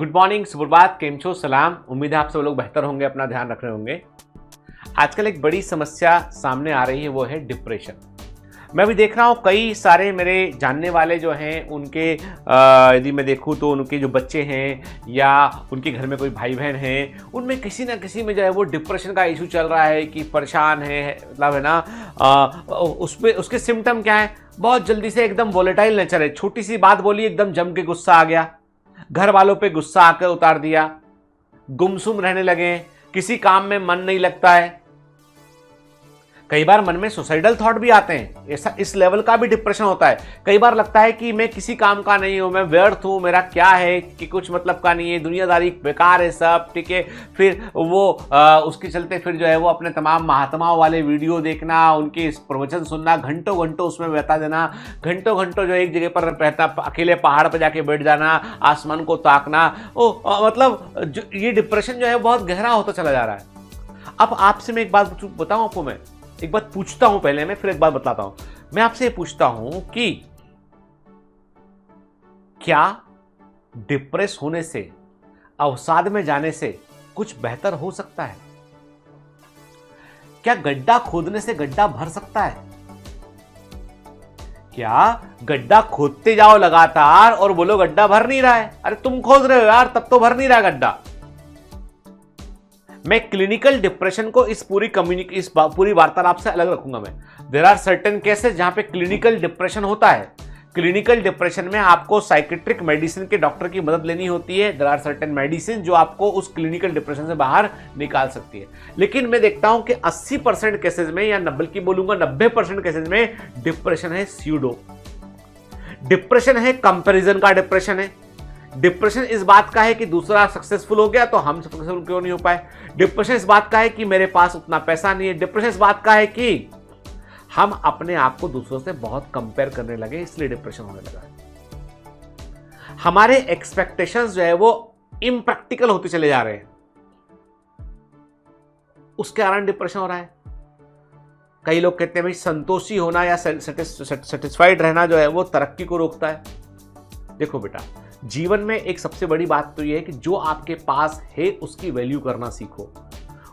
Good morning, सुप्रभात, केम छो, सलाम। उम्मीद है आप सब लोग बेहतर होंगे, अपना ध्यान रख रहे होंगे। आजकल एक बड़ी समस्या सामने आ रही है, वो है डिप्रेशन। मैं भी देख रहा हूँ कई सारे मेरे जानने वाले जो हैं उनके यदि मैं देखूँ तो उनके जो बच्चे हैं या उनके घर में कोई भाई बहन हैं, उनमें किसी ना किसी में जो है वो डिप्रेशन का इशू चल रहा है कि परेशान है, मतलब है ना। उसमें उसके सिम्टम क्या है? बहुत जल्दी से एकदम वोलेटाइल नेचर है। छोटी सी बात बोली, एकदम जम के गुस्सा आ गया, घर वालों पे गुस्सा आकर उतार दिया, गुमसुम रहने लगे, किसी काम में मन नहीं लगता है, कई बार मन में सुसाइडल थॉट भी आते हैं। ऐसा इस लेवल का भी डिप्रेशन होता है। कई बार लगता है कि मैं किसी काम का नहीं हूं, मैं व्यर्थ हूं, मेरा क्या है कि कुछ मतलब का नहीं है, दुनियादारी बेकार है सब, ठीक है। फिर वो उसके चलते फिर जो है वो अपने तमाम महात्माओं वाले वीडियो देखना, उनके प्रवचन सुनना, घंटों घंटों उसमें बता देना, घंटों घंटों जो एक जगह पर रहता, अकेले पहाड़ पर जाके बैठ जाना, आसमान को ताकना। मतलब ये डिप्रेशन जो है बहुत गहरा होता चला जा रहा है। अब आपसे मैं एक बात बताऊं, आपको मैं एक बात पूछता हूं, पहले मैं फिर एक बात बतलाता हूं। मैं आपसे पूछता हूं कि क्या डिप्रेस होने से, अवसाद में जाने से कुछ बेहतर हो सकता है? क्या गड्ढा खोदने से गड्ढा भर सकता है? क्या गड्ढा खोदते जाओ लगातार और बोलो गड्ढा भर नहीं रहा है? अरे तुम खोद रहे हो यार, तब तो भर नहीं रहा गड्ढा। मैं क्लिनिकल डिप्रेशन को इस पूरी वार्तालाप से अलग रखूंगा। मैं देयर आर सर्टेन केसेस जहां पे क्लिनिकल डिप्रेशन होता है। क्लिनिकल डिप्रेशन में आपको साइकेट्रिक मेडिसिन के डॉक्टर की मदद लेनी होती है। देयर आर सर्टेन मेडिसिन जो आपको उस क्लिनिकल डिप्रेशन से बाहर निकाल सकती है। लेकिन मैं देखता हूं कि 80% केसेस में, या बल्कि बोलूंगा 90% केसेस में डिप्रेशन है स्यूडो डिप्रेशन है, कंपैरिजन का डिप्रेशन है। डिप्रेशन इस बात का है कि दूसरा सक्सेसफुल हो गया तो हम सक्सेसफुल क्यों नहीं हो पाए। डिप्रेशन इस बात का है कि मेरे पास उतना पैसा नहीं है। डिप्रेशन इस बात का है कि हम अपने आप को दूसरों से बहुत कंपेयर करने लगे, इसलिए डिप्रेशन होने लगा है। हमारे एक्सपेक्टेशंस जो है वो इम्प्रैक्टिकल होते चले जा रहे हैं, उसके कारण डिप्रेशन हो रहा है। कई लोग कहते हैं भाई संतोषी होना या सेटिस्फाइड रहना जो है वो तरक्की को रोकता है। देखो बेटा, जीवन में एक सबसे बड़ी बात तो यह है कि जो आपके पास है उसकी वैल्यू करना सीखो।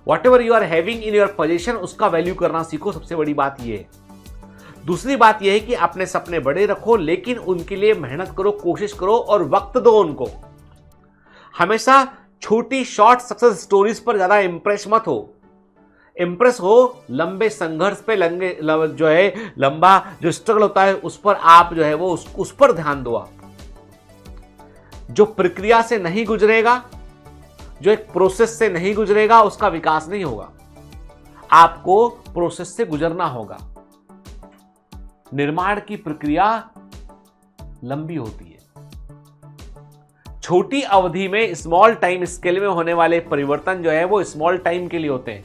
Whatever you are having in your position, उसका वैल्यू करना सीखो। सबसे बड़ी बात यह है। दूसरी बात यह है कि अपने सपने बड़े रखो, लेकिन उनके लिए मेहनत करो, कोशिश करो और वक्त दो उनको। हमेशा छोटी शॉर्ट सक्सेस स्टोरीज पर ज्यादा इंप्रेस मत हो। इंप्रेस हो लंबे संघर्ष पे, लंबा जो स्ट्रगल होता है उस पर आप जो है वो उस पर ध्यान दो। आप जो प्रक्रिया से नहीं गुजरेगा, जो एक प्रोसेस से नहीं गुजरेगा, उसका विकास नहीं होगा। आपको प्रोसेस से गुजरना होगा। निर्माण की प्रक्रिया लंबी होती है। छोटी अवधि में, स्मॉल टाइम स्केल में होने वाले परिवर्तन जो है वो स्मॉल टाइम के लिए होते हैं।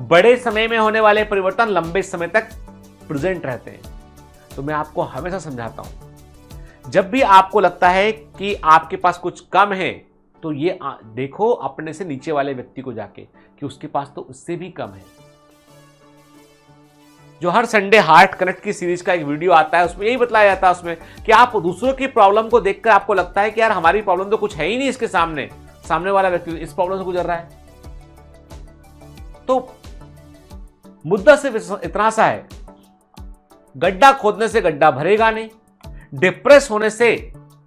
बड़े समय में होने वाले परिवर्तन लंबे समय तक प्रेजेंट रहते हैं। तो मैं आपको हमेशा समझाता हूं, जब भी आपको लगता है कि आपके पास कुछ कम है, तो ये देखो अपने से नीचे वाले व्यक्ति को जाके कि उसके पास तो उससे भी कम है। जो हर संडे हार्ट कनेक्ट की सीरीज का एक वीडियो आता है, उसमें यही बताया जाता है उसमें कि आप दूसरों की प्रॉब्लम को देखकर आपको लगता है कि यार हमारी प्रॉब्लम तो कुछ है ही नहीं इसके सामने, सामने वाला व्यक्ति इस प्रॉब्लम से गुजर रहा है। तो मुद्दा सिर्फ इतना सा है, गड्ढा खोदने से गड्ढा भरेगा नहीं, डिप्रेस होने से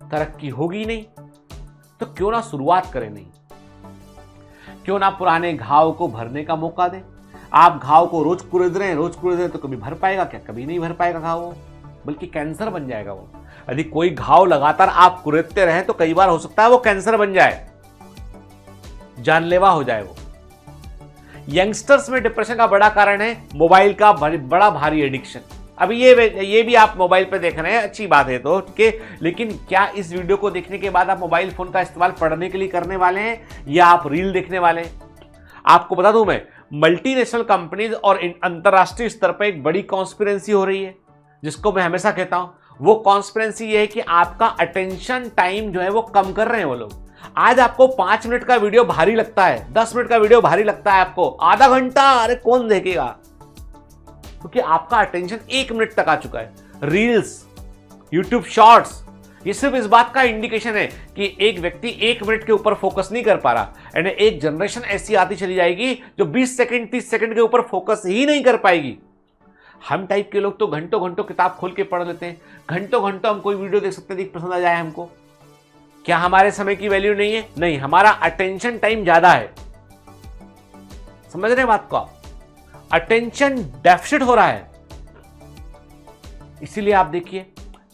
तरक्की होगी नहीं। तो क्यों ना शुरुआत करें? नहीं, क्यों ना पुराने घाव को भरने का मौका दें। आप घाव को रोज कुरेद रहे हैं तो कभी भर पाएगा क्या? कभी नहीं भर पाएगा घाव, वो बल्कि कैंसर बन जाएगा वो। यदि कोई घाव लगातार आप कुरेदते रहें तो कई बार हो सकता है वो कैंसर बन जाए, जानलेवा हो जाए वो। यंगस्टर्स में डिप्रेशन का बड़ा कारण है मोबाइल का बड़ा भारी एडिक्शन। अभी ये भी आप मोबाइल पे देख रहे हैं, अच्छी बात है तो ठीक है, लेकिन क्या इस वीडियो को देखने के बाद आप मोबाइल फोन का इस्तेमाल पढ़ने के लिए करने वाले हैं या आप रील देखने वाले हैं? आपको बता दूं मैं, मल्टीनेशनल कंपनीज और अंतरराष्ट्रीय स्तर पर एक बड़ी कॉन्स्पिरेंसी हो रही है, जिसको मैं हमेशा कहता हूं। वो कॉन्स्पिरेंसी ये है कि आपका अटेंशन टाइम जो है वो कम कर रहे हैं वो लोग। आज आपको 5 मिनट का वीडियो भारी लगता है, 10 मिनट का वीडियो भारी लगता है, आपको आधा घंटा अरे कौन देखेगा, क्योंकि आपका अटेंशन 1 मिनट तक आ चुका है। रील्स, यूट्यूब शॉर्ट्स, ये सिर्फ इस बात का इंडिकेशन है कि एक व्यक्ति 1 मिनट के ऊपर फोकस नहीं कर पा रहा, एंड एक जनरेशन ऐसी आती चली जाएगी जो 20 सेकंड 30 सेकंड के ऊपर फोकस ही नहीं कर पाएगी। हम टाइप के लोग तो घंटों घंटों किताब खोल के पढ़ लेते हैं, घंटों घंटों हम कोई वीडियो देख सकते हैं, पसंद आ जाए हमको। क्या हमारे समय की वैल्यू नहीं है? नहीं, हमारा अटेंशन टाइम ज्यादा है। समझ रहे हैं बात को आप? अटेंशन डेफिसिट हो रहा है, इसीलिए आप देखिए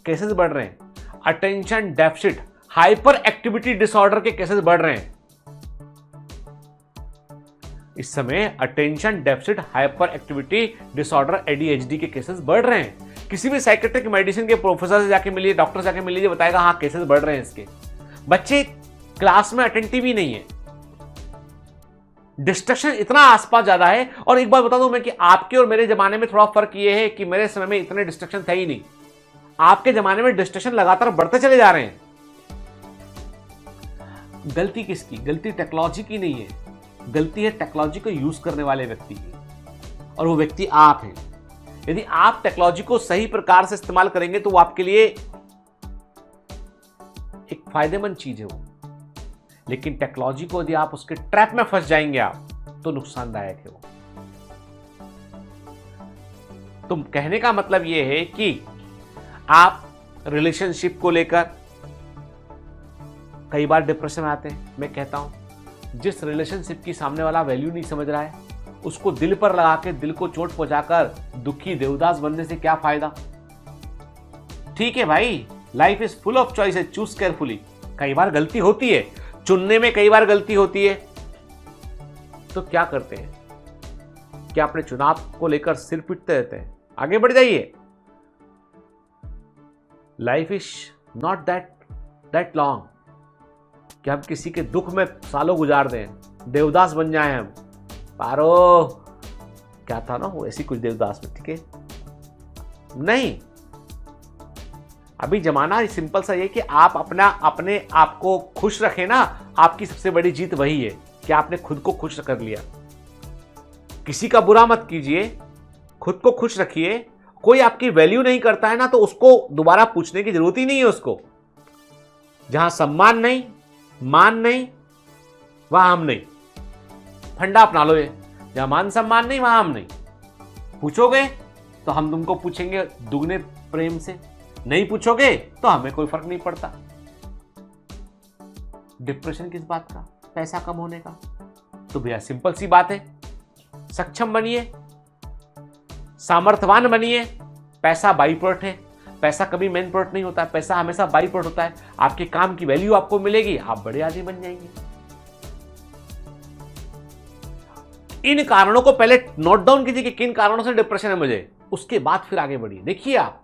केसेस बढ़ रहे हैं। Attention deficit, hyper activity disorder के केसेस बढ़ रहे हैं इस समय। Attention deficit hyper activity disorder ADHD के केसेस बढ़ रहे हैं। किसी भी साइकेट्रिक मेडिसिन के प्रोफेसर से जाके मिलिए, डॉक्टर से जाके मिलिए, बताएगा हाँ केसेस बढ़ रहे हैं इसके। बच्चे क्लास में अटेंटिव ही नहीं है, डिस्ट्रक्शन इतना आसपास ज्यादा है। और एक बात बता दूं मैं कि आपके और मेरे जमाने में थोड़ा फर्क ये है कि मेरे समय में इतने डिस्ट्रक्शन थे ही नहीं। आपके जमाने में डिस्ट्रक्शन लगातार बढ़ते चले जा रहे हैं। गलती किसकी? गलती टेक्नोलॉजी की नहीं है, गलती है टेक्नोलॉजी को यूज करने वाले व्यक्ति की, और वो व्यक्ति आप हैं। यदि आप टेक्नोलॉजी को सही प्रकार से इस्तेमाल करेंगे तो वो आपके लिए एक फायदेमंद चीज है वो। लेकिन टेक्नोलॉजी को यदि आप उसके ट्रैप में फंस जाएंगे आप, तो नुकसानदायक है वो। तो कहने का मतलब यह है कि आप रिलेशनशिप को लेकर कई बार डिप्रेशन आते हैं। मैं कहता हूं जिस रिलेशनशिप की सामने वाला वैल्यू नहीं समझ रहा है, उसको दिल पर लगा के दिल को चोट पहुंचाकर दुखी देवदास बनने से क्या फायदा? ठीक है भाई, life is full of choices, choose carefully. कई बार गलती होती है, चुनने में कई बार गलती होती है, तो क्या करते हैं? क्या अपने चुनाव को लेकर सिर पीटते रहते हैं? आगे बढ़ जाइए। Life is not that long कि हम किसी के दुख में सालों गुजार दें, देवदास बन जाए हम। पारो क्या था ना वो, ऐसी कुछ देवदास में, ठीक है? नहीं, अभी जमाना सिंपल सा ये कि आप अपने आप को खुश रखें ना। आपकी सबसे बड़ी जीत वही है कि आपने खुद को खुश कर लिया। किसी का बुरा मत कीजिए, खुद को खुश रखिए। कोई आपकी वैल्यू नहीं करता है ना, तो उसको दोबारा पूछने की जरूरत ही नहीं है उसको। जहां सम्मान नहीं, मान नहीं, वहां हम नहीं। फंडा अपना लो ये, जहां मान सम्मान नहीं वहां हम नहीं। पूछोगे तो हम तुमको पूछेंगे दुगने प्रेम से, नहीं पूछोगे तो हमें कोई फर्क नहीं पड़ता। डिप्रेशन किस बात का? पैसा कम होने का। तो भैया सिंपल सी बात है, सक्षम बनिए, सामर्थ्यवान बनिए। पैसा बाई प्रोडक्ट है, पैसा कभी मेन प्रोडक्ट नहीं होता है, पैसा हमेशा बाई प्रोडक्ट होता है। आपके काम की वैल्यू आपको मिलेगी, आप बड़े आदमी बन जाएंगे। इन कारणों को पहले नोट डाउन कीजिए कि किन कारणों से डिप्रेशन है मुझे, उसके बाद फिर आगे बढ़िए। देखिए आप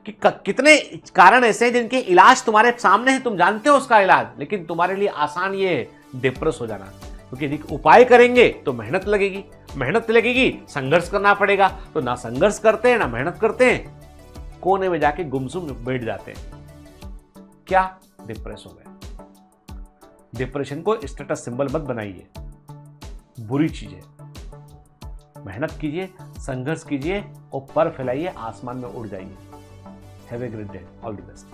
कि कितने कारण ऐसे हैं जिनके इलाज तुम्हारे सामने है, तुम जानते हो उसका इलाज, लेकिन तुम्हारे लिए आसान ये है डिप्रेस हो जाना। क्योंकि यदि उपाय करेंगे तो मेहनत लगेगी, मेहनत लगेगी, संघर्ष करना पड़ेगा। तो ना संघर्ष करते हैं ना मेहनत करते हैं, कोने में जाके गुमसुम बैठ जाते हैं। क्या? डिप्रेस हो गए। डिप्रेशन को स्टेटस सिंबल मत बनाइए, बुरी चीज है। मेहनत कीजिए, संघर्ष कीजिए और पर फैलाइए, आसमान में उड़ जाइए। Have a great day, all the best.